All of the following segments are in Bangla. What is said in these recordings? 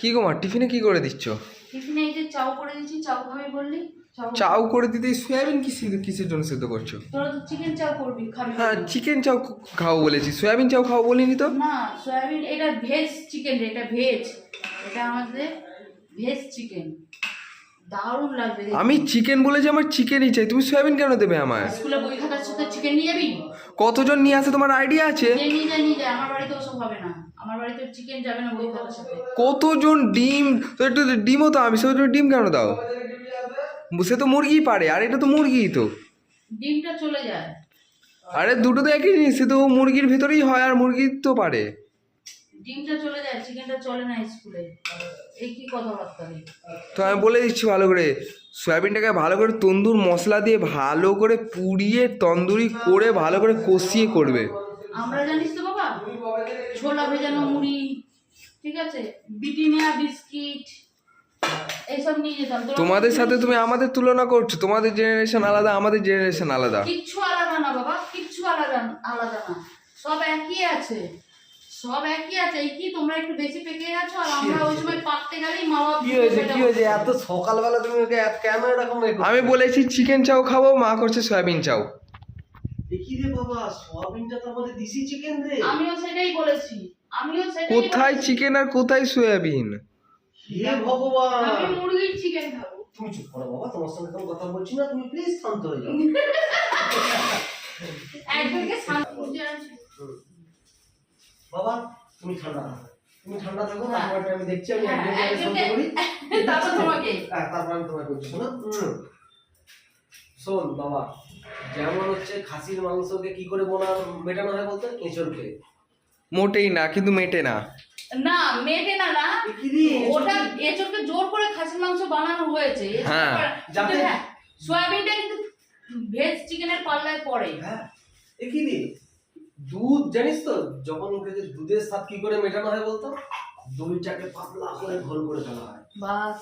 কি গো মা, টিফিনে কি করে দিচ্ছ? টিফিনে এই যে চাউ করে দিচ্ছি, চাউ খাবে বললি। চাউ করে দিতে সয়াবিন কিসের জন্য সিদ্ধ করছো? তোরা তো চিকেন চাউ করবি, খাবি? হ্যাঁ, চিকেন চাউ খাও বলেছি, সয়াবিন চাউ খাও বলিনি তো। না, সয়াবিন এটা ভেজ চিকেন, এটা ভেজ, এটা আমাদের ভেজ চিকেন, দারুণ লাগবে। আমি চিকেন বলেছি, আমার চিকেনই চাই, তুমি সয়াবিন কেন দেবে আমায়? স্কুলে বই খাতার সাথে চিকেন নিয়ে যাবি? কতজন নিয়ে আসে তোমার আইডিয়া আছে? নিয়ে যা, আমার বাড়িতে ওসব হবে না, আমার বাড়িতে চিকেন যাবে না বই খাতার সাথে। কতজন ডিম, তো একটু ডিমও তো আমি, সে ডিম কেন দাও? সে তো মুরগি পারে, আর এটা তো মুরগি তো। ডিমটা চলে যায়। আরে দুটো তো একই জিনিস, সে তো মুরগির ভেতরেই হয়, আর মুরগি তো পারে। ডিমটা চলে যায়, চিকেনটা চলে না স্কুলে। এই কি কথাবার্তা? তো আমি বলে দিচ্ছি ভালো করে, সয়াবিনটাকে ভালো করে তন্দুর মশলা দিয়ে ভালো করে পুড়িয়ে তন্দুরি করে ভালো করে কষিয়ে করবে। আমরা জানিস তো বাবা, ছোলা ভেজানো মুড়ি, ঠিক আছে, বিটিনিয়া বিস্কিট, এইসব নিয়ে যেতাম। তোমাদের সাথে তুমি আমাদের তুলনা করছো, তোমাদের জেনারেশন আলাদা, আমাদের জেনারেশন আলাদা। কিচ্ছু আলাদা না বাবা, কিচ্ছু আলাদা আলাদা না, সব একই আছে, সব একই আছে। এই কি তোমরা একটু বেশি পেকে গেছো, আর আমরা ওই সময় পাকতে গেলেই মা বাবা। কি হয়েছে এত সকালবেলা তুমি ওকে কেন এরকম? আমি বলেছি চিকেন চাউ খাবো, মা করছে সয়াবিন চাউ। কি রে বাবা, সয়াবিনটা তো আমাদের দেশি চিকেন রে। আমিও সেটাই বলেছি, কোথায় চিকেন আর কোথায় সয়াবিন? হে ভগবান, আমি মুরগির চিকেন খাবো। তুমি চুপ করো বাবা, তোমার সঙ্গে কোনো কথা বলছি না, তুমি প্লিজ শান্ত হয়ে যাও। একজনকে শান্ত করতে আছে। বাবা তুমি ঠান্ডা থাকো, তুমি ঠান্ডা থাকো, তারপরে আমি দেখছি, আমি একজনকে শান্ত করি, তারপর তোমাকে। তারপর আমি তোমাকে বলছি। শোনো, শোন বাবা, যেমন হচ্ছে খাসির মাংসকে কি করে মেটানো হয় বলতো? এঁচড় খেয়ে। মোটেই না, কিন্তু মেটে না। না মেটে না, না ওটা এঁচড়কে জোর করে খাসির মাংস বানানো হয়েছে। হ্যাঁ, যাতে সয়াবিনটা কিন্তু ভেজ চিকেনের পাল্লায় পড়ে। হ্যাঁ, কি রে, দুধ জানিস তো, যখন দুধের স্বাদ কি করে মেটানো হয় বলতো? দইটাকে পাতলা করে ঘোল করে ফেলা হয়, বাস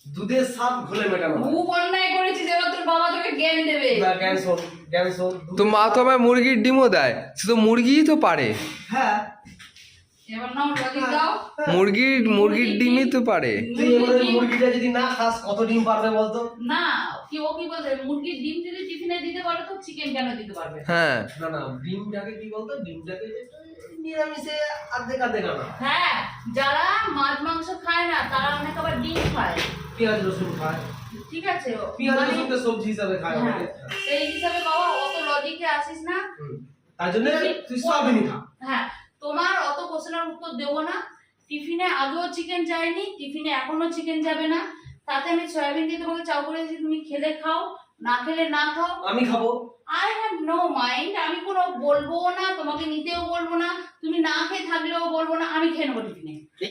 দুধের স্বাদ ঘোলে মেটানো হয়। খুব অন্যায় করেছিস, এবার তোর বাবা তোকে জ্ঞান দেবে। না, জ্ঞান শোন। তো মা তো আমায় মুরগির ডিমও দেয়, সে তো মুরগিই তো পারে। হ্যাঁ, এবার নাও লজিক দাও। মুরগির ডিমই তো পারে। তুই এবারে মুরগিটা যদি না খাস, কত ডিম পারবে বলতো? না, ও কি বলছে, মুরগির ডিম যদি টিফিনে দিতে পারে তো চিকেন কেন দিতে পারবে? হ্যাঁ, না, ডিমটাকে কি বলতো, ডিমটাকে নিরামিষে অর্ধেক আনা। হ্যাঁ, যারা মাছ মাংস খায় না তারা অনেক আবার ডিম খায়, পেঁয়াজ রসুন খায়, ঠিক আছে, পেঁয়াজ রসুনকে সবজি হিসাবে খায় অনেকে। সেই হিসাবে বাবা অত লজিকে আসিস না। তার জন্য তুই সয়াবিনই খা। হ্যাঁ, তোমার অত কোশ্চেনের উত্তর দেবো না। টিফিনে আগেও চিকেন যায়নি, টিফিনে এখনো চিকেন যাবে না। তাতে আমি সয়াবিন দিয়ে তোমাকে চাউ করে দিয়েছি, তুমি খেলে খাও, না খেলে না খাও। আমি খাবো, আই হ্যাভ নো মাইন্ড, আমি কোনো বলবো না, তোমাকে নিতেও বলবো না, তুমি না খেয়ে থাকলেও বলবো না, আমি খেয়ে নেবো টিফিনে।